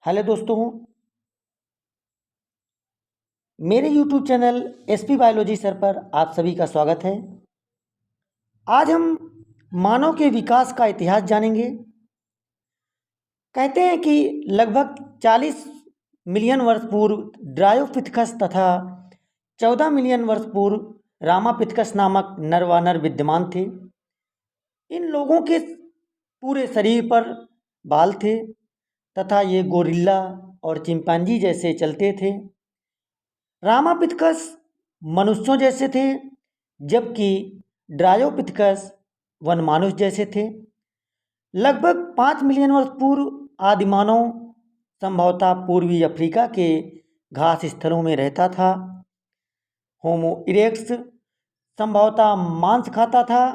Hello दोस्तों, मेरे YouTube channel SP biology sir पर आप सभी का स्वागत है। आज हम मानव के विकास का इतिहास जानेंगे। कहते हैं कि लगभग 40 मिलियन वर्ष पूर्व ड्रायोपिथेकस तथा 14 मिलियन वर्ष पूर्व रामापिथेकस नामक नरवानर विद्यमान थे। इन लोगों के पूरे शरीर पर बाल थे तथा ये गोरिल्ला और चिंपांजी जैसे चलते थे। रामापिथेकस मनुष्यों जैसे थे, जबकि ड्रायोपिथेकस वनमानुष जैसे थे। लगभग 5 मिलियन वर्ष पूर्व आदि मानव संभवतः पूर्वी अफ्रीका के घास स्थलों में रहता था। होमो इरेक्ट्स संभवतः मांस खाता था।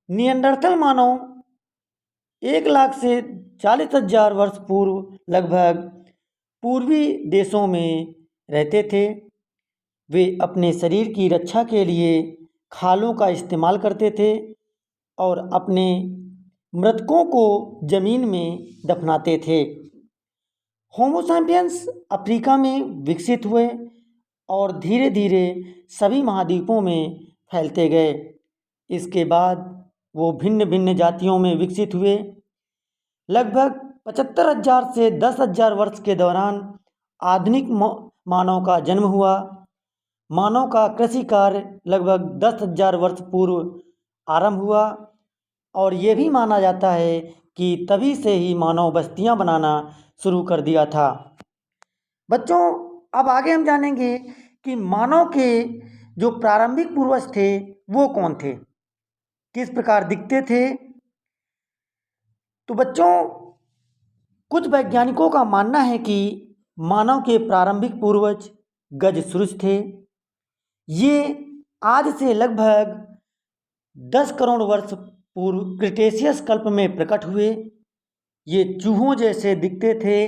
नियंडरथल मानव 1 लाख से 40,000 वर्ष पूर्व लगभग पूर्वी देशों में रहते थे। वे अपने शरीर की रक्षा के लिए खालों का इस्तेमाल करते थे और अपने मृतकों को जमीन में दफनाते थे। होमो सैपियंस अफ्रीका में विकसित हुए और धीरे धीरे सभी महाद्वीपों में फैलते गए। इसके बाद वो भिन्न भिन्न जातियों में विकसित हुए। लगभग 75,000 से 10,000 वर्ष के दौरान आधुनिक मानव का जन्म हुआ। मानव का कृषि कार्य लगभग 10,000 वर्ष पूर्व आरंभ हुआ और ये भी माना जाता है कि तभी से ही मानव बस्तियां बनाना शुरू कर दिया था। बच्चों, अब आगे हम जानेंगे कि मानव के जो प्रारंभिक पूर्वज थे वो कौन थे, किस प्रकार दिखते थे। तो बच्चों, कुछ वैज्ञानिकों का मानना है कि मानव के प्रारंभिक पूर्वज गजसुरुज थे। ये आज से लगभग 10 करोड़ वर्ष पूर्व क्रिटेशियस कल्प में प्रकट हुए। ये चूहों जैसे दिखते थे।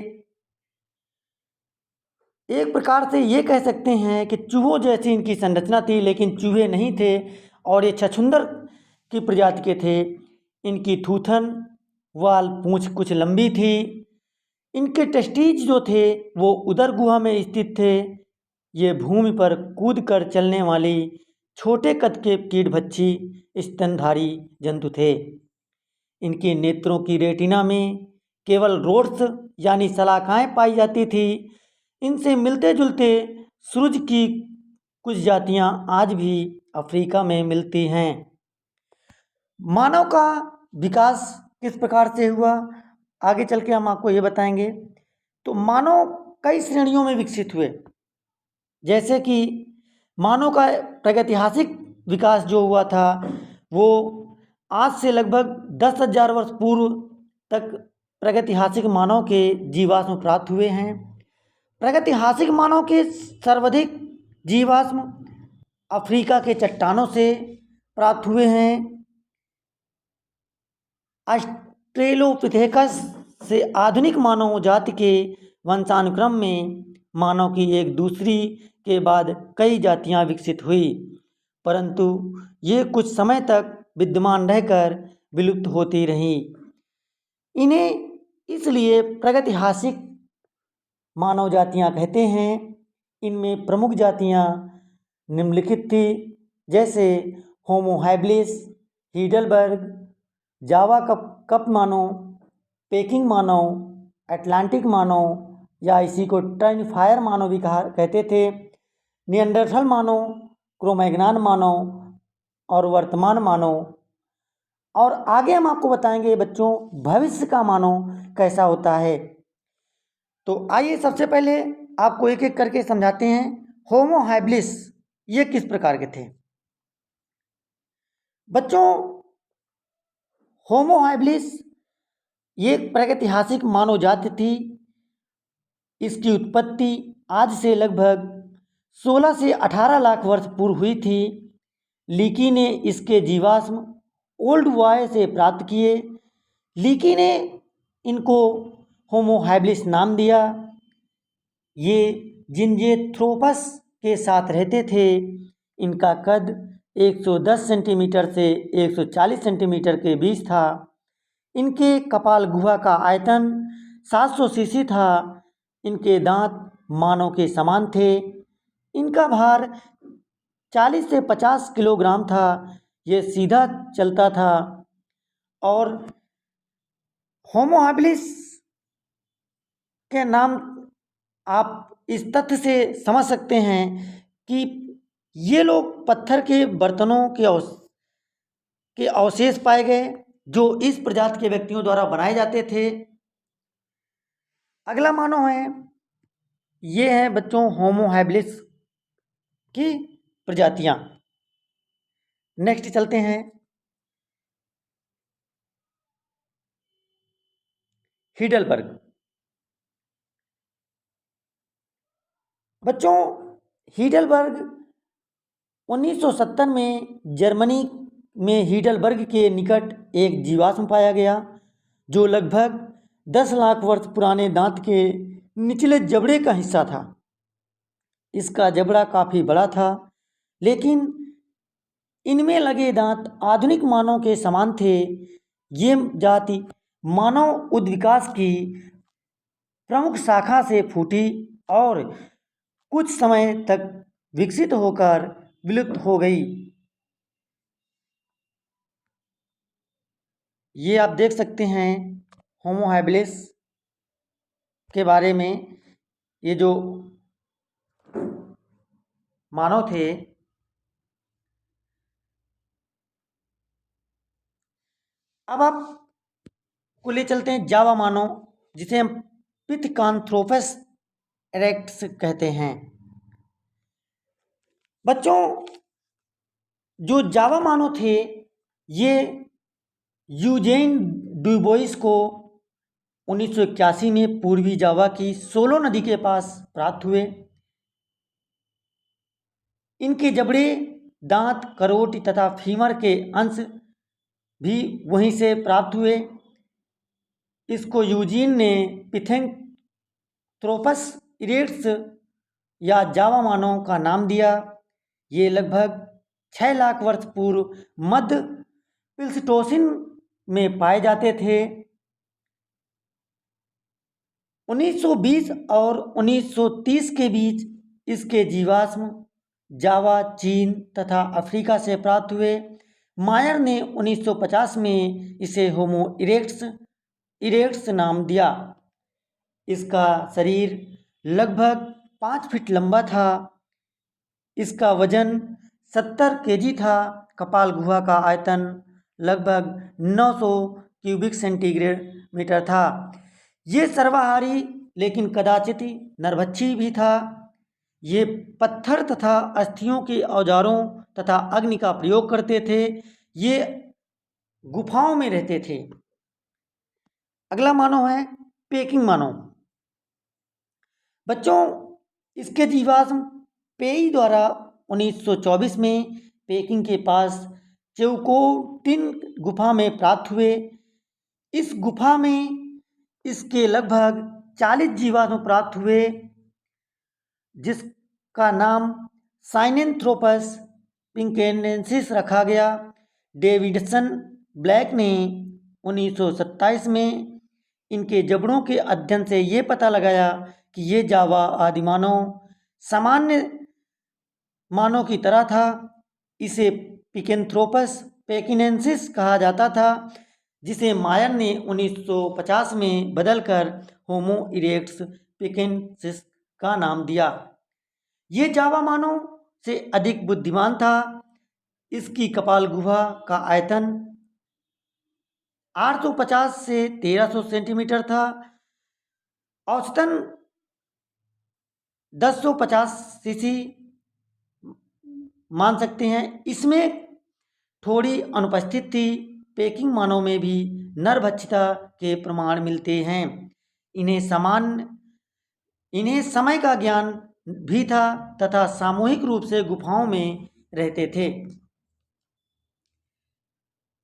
एक प्रकार से ये कह सकते हैं कि चूहों जैसी इनकी संरचना थी, लेकिन चूहे नहीं थे और ये छछूंदर की प्रजाति के थे। इनकी थूथन वाल पूंछ कुछ लंबी थी। इनके टेस्टीज जो थे वो उदर गुहा में स्थित थे। ये भूमि पर कूद कर चलने वाली छोटे कद के कीटभक्षी स्तनधारी जंतु थे। इनके नेत्रों की रेटिना में केवल रोड्स यानी शलाकाएं पाई जाती थी। इनसे मिलते जुलते सूरज की कुछ जातियां आज भी अफ्रीका में मिलती हैं। मानव का विकास किस प्रकार से हुआ, आगे चल के हम आपको ये बताएंगे। तो मानव कई श्रेणियों में विकसित हुए। जैसे कि मानव का प्रागैतिहासिक विकास जो हुआ था वो आज से लगभग 10,000 वर्ष पूर्व तक प्रागैतिहासिक मानव के जीवाश्म प्राप्त हुए हैं। प्रागैतिहासिक मानव के सर्वाधिक जीवाश्म अफ्रीका के चट्टानों से प्राप्त हुए हैं। ऑस्ट्रेलोपिथेकस से आधुनिक मानव जाति के वंशानुक्रम में मानव की एक दूसरी के बाद कई जातियां विकसित हुई, परंतु ये कुछ समय तक विद्यमान रहकर विलुप्त होती रहीं। इन्हें इसलिए प्रागैतिहासिक मानव जातियां कहते हैं। इनमें प्रमुख जातियां निम्नलिखित थी, जैसे होमो हैबिलिस, हीडलबर्ग, जावा कप मानव, पेकिंग मानव, अटलांटिक मानव या इसी को टर्निफायर मानव भी कहते थे, नियंडरथल मानव, क्रोमैग्नान मानव और वर्तमान मानव। और आगे हम आपको बताएंगे बच्चों भविष्य का मानव कैसा होता है। तो आइए सबसे पहले आपको एक एक करके समझाते हैं। होमो हैबिलिस ये किस प्रकार के थे। बच्चों, होमो हैबिलिस ये एक प्रागैतिहासिक मानव जाति थी। इसकी उत्पत्ति आज से लगभग 16 से 18 लाख वर्ष पूर्व हुई थी। लीकी ने इसके जीवाश्म ओल्ड वाय से प्राप्त किए। लीकी ने इनको होमो हैबिलिस नाम दिया। ये जिंजेथ्रोपस के साथ रहते थे। इनका कद 110 सेंटीमीटर से 140 सेंटीमीटर के बीच था। इनके कपाल गुहा का आयतन 700 सीसी था। इनके दांत मानव के समान थे। इनका भार 40 से 50 किलोग्राम था। ये सीधा चलता था। और होमो हैबिलिस के नाम आप इस तथ्य से समझ सकते हैं कि ये लोग पत्थर के बर्तनों के अवशेष पाए गए जो इस प्रजाति के व्यक्तियों द्वारा बनाए जाते थे। अगला मानव है, ये है बच्चों होमो हैबिलिस की प्रजातियां। नेक्स्ट चलते हैं हीडलबर्ग। बच्चों हीडलबर्ग 1970 में जर्मनी में हीडलबर्ग के निकट एक जीवाश्म पाया गया जो लगभग 10 लाख वर्ष पुराने दांत के निचले जबड़े का हिस्सा था। इसका जबड़ा काफ़ी बड़ा था, लेकिन इनमें लगे दांत आधुनिक मानव के समान थे। ये जाति मानव उद्विकास की प्रमुख शाखा से फूटी और कुछ समय तक विकसित होकर विलुप्त हो गई। ये आप देख सकते हैं होमो हैबिलिस के बारे में। ये जो मानव थे, अब आप को ले चलते हैं जावा मानव, जिसे हम पिथकांथ्रोपस एरेक्टस कहते हैं। बच्चों जो जावा मानव थे, ये यूजेन डुबोइस को 1981 में पूर्वी जावा की सोलो नदी के पास प्राप्त हुए। इनके जबड़े, दांत, करोट तथा फीमर के अंश भी वहीं से प्राप्त हुए। इसको यूजीन ने पिथेंथ्रोपस इरेक्टस या जावा मानव का नाम दिया। ये लगभग 6 लाख वर्ष पूर्व मध्य प्लीस्टोसीन में पाए जाते थे। 1920 और 1930 के बीच इसके जीवाश्म जावा, चीन तथा अफ्रीका से प्राप्त हुए। मायर ने 1950 में इसे होमो इरेक्टस नाम दिया। इसका शरीर लगभग 5 फीट लंबा था। इसका वजन 70 केजी था। कपाल गुहा का आयतन लगभग 900 क्यूबिक सेंटीग्रेड मीटर था। ये सर्वाहारी लेकिन कदाचित नरभक्षी भी था। ये पत्थर तथा अस्थियों के औजारों तथा अग्नि का प्रयोग करते थे। ये गुफाओं में रहते थे। अगला मानव है पेकिंग मानव। बच्चों इसके जीवाश्म पेई द्वारा 1924 में पेकिंग के पास चेउकोटिन गुफा में प्राप्त हुए। इस गुफा में इसके लगभग 40 जीवाणु प्राप्त हुए, जिसका नाम साइनेंथ्रोपस पिंकेनेंसिस रखा गया। डेविडसन ब्लैक ने 1927 में इनके जबड़ों के अध्ययन से ये पता लगाया कि ये जावा आदिमानव सामान्य मानव की तरह था। इसे पिकेंथ्रोपस पेकिनेंसिस कहा जाता था, जिसे मायर ने 1950 में बदलकर होमो इरेक्टस पिकेंसिस का नाम दिया। ये जावा मानव से अधिक बुद्धिमान था। इसकी कपाल गुहा का आयतन 850 से 1300 सेंटीमीटर था। औसतन 1050 सीसी मान सकते हैं। इसमें थोड़ी अनुपस्थित थी। पेकिंग मानव में भी नरभक्षिता के प्रमाण मिलते हैं। इन्हें समय का ज्ञान भी था तथा सामूहिक रूप से गुफाओं में रहते थे।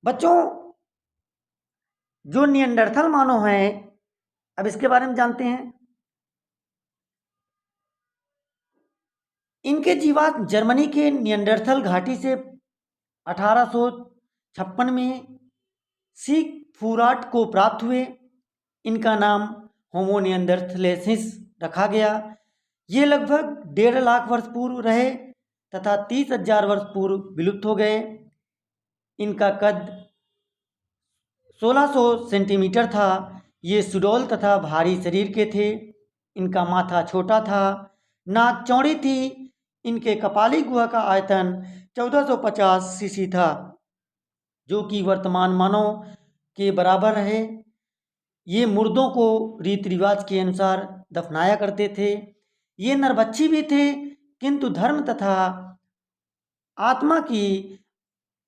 बच्चों जो निएंडरथल मानव हैं, अब इसके बारे में जानते हैं। इनके जीवाश्म जर्मनी के निएंडरथल घाटी से 1856 में सीक फूराट को प्राप्त हुए। इनका नाम होमो निएंडरथलेसिस रखा गया। ये लगभग 1.5 लाख वर्ष पूर्व रहे तथा 30,000 वर्ष पूर्व विलुप्त हो गए। इनका कद 1600 सेंटीमीटर था। ये सुडौल तथा भारी शरीर के थे। इनका माथा छोटा था, नाक चौड़ी थी। इनके कपाली गुहा का आयतन 1450 सीसी था, जो कि वर्तमान मानव के बराबर है। ये मुर्दों को रीति रिवाज के अनुसार दफनाया करते थे। ये नरभक्षी भी थे, किंतु धर्म तथा आत्मा की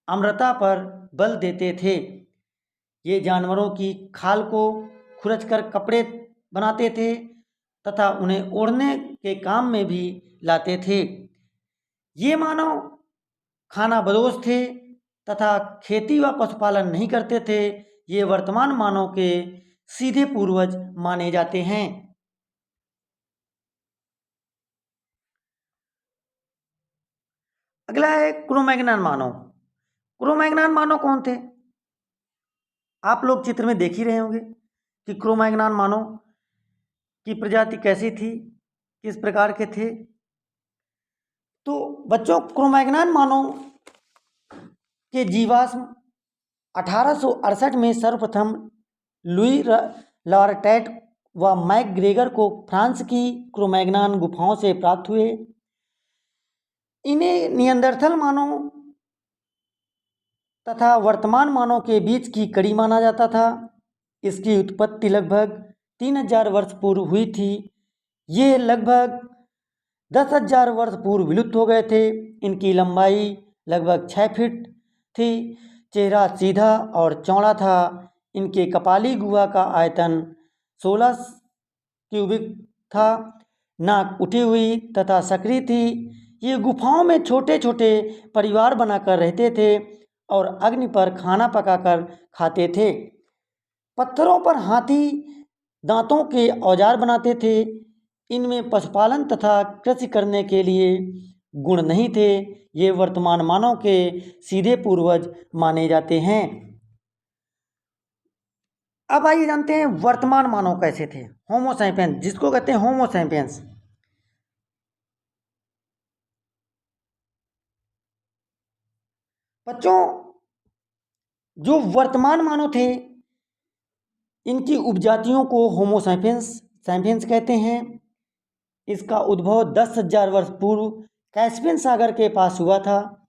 अमरता पर बल देते थे। ये जानवरों की खाल को खुरचकर कपड़े बनाते थे तथा उन्हें ओढ़ने के काम में भी लाते थे। ये मानव खाना बदोश थे तथा खेती व पशुपालन नहीं करते थे। ये वर्तमान मानव के सीधे पूर्वज माने जाते हैं। अगला है क्रो-मैग्नन मानव। क्रो-मैग्नन मानव कौन थे? आप लोग चित्र में देख ही रहे होंगे कि क्रो-मैग्नन मानव की प्रजाति कैसी थी, किस प्रकार के थे। तो बच्चों, क्रो-मैग्नन मानव के जीवाश्म 1868 में सर्वप्रथम लुई लॉरटैट व मैक ग्रेगर को फ्रांस की क्रो-मैग्नन गुफाओं से प्राप्त हुए। इन्हें निएंडरथल मानव तथा वर्तमान मानव के बीच की कड़ी माना जाता था। इसकी उत्पत्ति लगभग 3000 वर्ष पूर्व हुई थी। ये लगभग 10,000 वर्ष पूर्व विलुप्त हो गए थे। इनकी लंबाई लगभग 6 फीट थी। चेहरा सीधा और चौड़ा था। इनके कपाली गुहा का आयतन 16 क्यूबिक था। नाक उठी हुई तथा सकरी थी। ये गुफाओं में छोटे छोटे परिवार बनाकर रहते थे और अग्नि पर खाना पकाकर खाते थे। पत्थरों पर हाथी दांतों के औजार बनाते थे। इनमें पशुपालन तथा कृषि करने के लिए गुण नहीं थे। ये वर्तमान मानव के सीधे पूर्वज माने जाते हैं। अब आइए जानते हैं वर्तमान मानव कैसे थे। होमो सैपियंस, जिसको कहते हैं होमो सैपियंस। बच्चों, जो वर्तमान मानव थे, इनकी उपजातियों को होमो सैपियंस कहते हैं। इसका उद्भव 10,000 वर्ष पूर्व कैस्पियन सागर के पास हुआ था।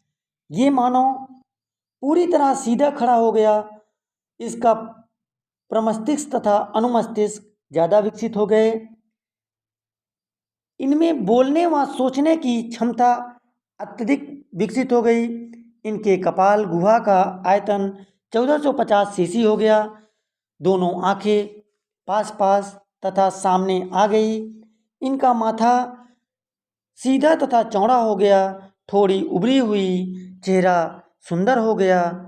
ये मानव पूरी तरह सीधा खड़ा हो गया। इसका प्रमस्तिष्क तथा अनुमस्तिष्क ज़्यादा विकसित हो गए। इनमें बोलने व सोचने की क्षमता अत्यधिक विकसित हो गई। इनके कपाल गुहा का आयतन 1450 सीसी हो गया। दोनों आंखें पास पास तथा सामने आ गई। इनका माथा सीधा तथा चौड़ा हो गया। थोड़ी उभरी हुई चेहरा सुंदर हो गया।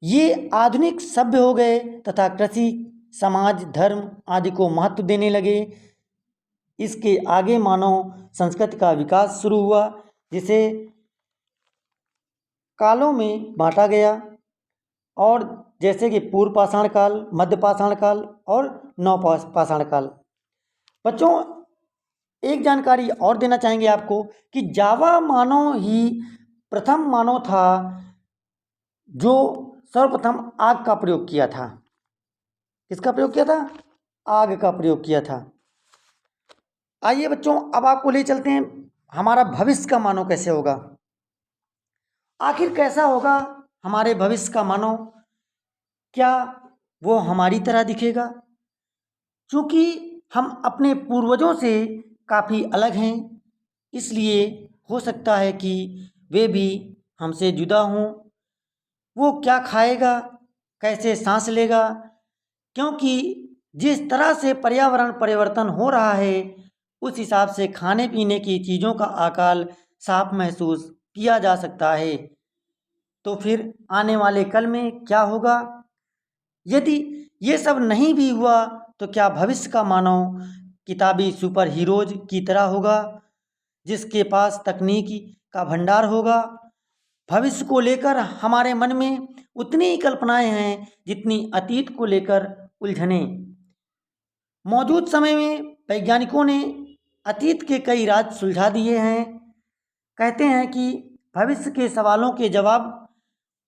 ये आधुनिक सभ्य हो गए तथा कृषि, समाज, धर्म आदि को महत्व देने लगे। इसके आगे मानव संस्कृति का विकास शुरू हुआ, जिसे कालों में बांटा गया। और जैसे कि पूर्व पाषाण काल, मध्य पाषाण काल और नव पाषाण काल। बच्चों, एक जानकारी और देना चाहेंगे आपको कि जावा मानव ही प्रथम मानव था जो सर्वप्रथम आग का प्रयोग किया था। किसका प्रयोग किया था? आग का प्रयोग किया था। आइए बच्चों, अब आपको ले चलते हैं हमारा भविष्य का मानव कैसे होगा। आखिर कैसा होगा हमारे भविष्य का मानव? क्या वो हमारी तरह दिखेगा? क्योंकि हम अपने पूर्वजों से काफ़ी अलग हैं, इसलिए हो सकता है कि वे भी हमसे जुदा हों। वो क्या खाएगा, कैसे सांस लेगा? क्योंकि जिस तरह से पर्यावरण परिवर्तन हो रहा है, उस हिसाब से खाने पीने की चीज़ों का आकार साफ महसूस किया जा सकता है। तो फिर आने वाले कल में क्या होगा? यदि ये सब नहीं भी हुआ तो क्या भविष्य का मानव किताबी सुपर हीरोज की तरह होगा, जिसके पास तकनीकी का भंडार होगा? भविष्य को लेकर हमारे मन में उतनी ही कल्पनाएं हैं जितनी अतीत को लेकर उलझनें। मौजूद समय में वैज्ञानिकों ने अतीत के कई राज सुलझा दिए हैं। कहते हैं कि भविष्य के सवालों के जवाब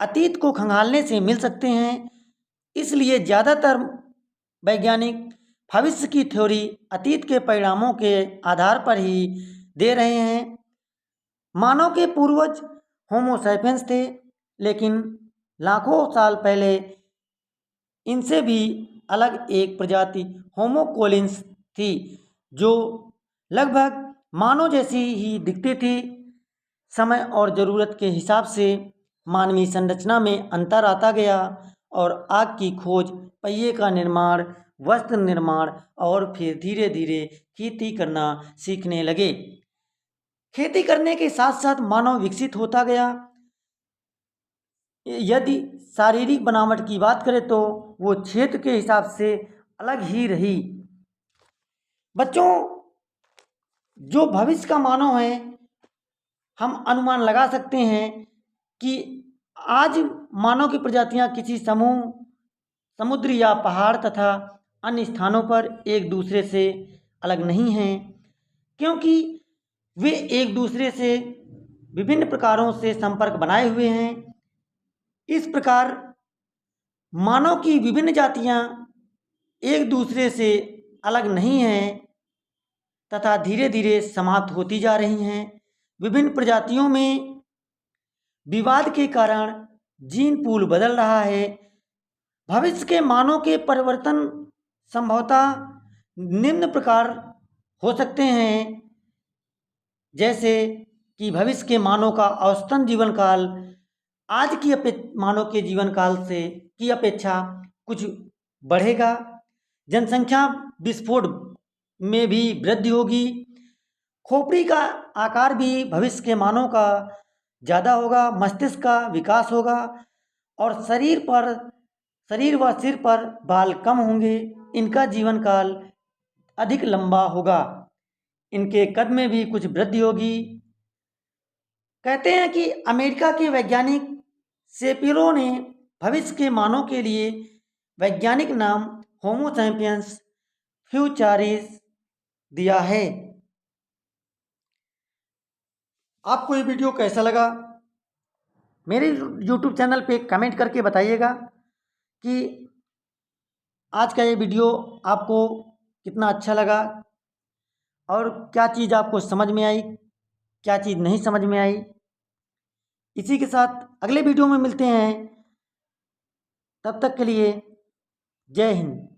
अतीत को खंगालने से मिल सकते हैं। इसलिए ज़्यादातर वैज्ञानिक भविष्य की थ्योरी अतीत के परिणामों के आधार पर ही दे रहे हैं। मानव के पूर्वज होमो सैपियंस थे, लेकिन लाखों साल पहले इनसे भी अलग एक प्रजाति होमो कोलिन्स थी, जो लगभग मानव जैसी ही दिखती थी। समय और ज़रूरत के हिसाब से मानवीय संरचना में अंतर आता गया और आग की खोज, पहिए का निर्माण, वस्त्र निर्माण और फिर धीरे धीरे खेती करना सीखने लगे। खेती करने के साथ साथ मानव विकसित होता गया। यदि शारीरिक बनावट की बात करें तो वो क्षेत्र के हिसाब से अलग ही रही। बच्चों, जो भविष्य का मानव है, हम अनुमान लगा सकते हैं कि आज मानव की प्रजातियां किसी समूह, समुद्र या पहाड़ तथा अन्य स्थानों पर एक दूसरे से अलग नहीं हैं, क्योंकि वे एक दूसरे से विभिन्न प्रकारों से संपर्क बनाए हुए हैं। इस प्रकार मानव की विभिन्न जातियां एक दूसरे से अलग नहीं हैं तथा धीरे धीरे समाप्त होती जा रही हैं। विभिन्न प्रजातियों में विवाद के कारण जीन पूल बदल रहा है। भविष्य के मानव के परिवर्तन संभवतः निम्न प्रकार हो सकते हैं, जैसे कि भविष्य के मानव का औसतन जीवन काल आज की मानव के जीवन काल से की अपेक्षा कुछ बढ़ेगा। जनसंख्या विस्फोट में भी वृद्धि होगी। खोपड़ी का आकार भी भविष्य के मानव का ज़्यादा होगा। मस्तिष्क का विकास होगा और शरीर व सिर पर बाल कम होंगे। इनका जीवन काल अधिक लंबा होगा। इनके कद में भी कुछ वृद्धि होगी। कहते हैं कि अमेरिका के वैज्ञानिक शेपिरो ने भविष्य के मानव के लिए वैज्ञानिक नाम होमो सैपियंस फ्यूचरिस दिया है। आपको ये वीडियो कैसा लगा? मेरे YouTube चैनल पे कमेंट करके बताइएगा कि आज का ये वीडियो आपको कितना अच्छा लगा और क्या चीज़ आपको समझ में आई, क्या चीज़ नहीं समझ में आई। इसी के साथ अगले वीडियो में मिलते हैं। तब तक के लिए जय हिंद।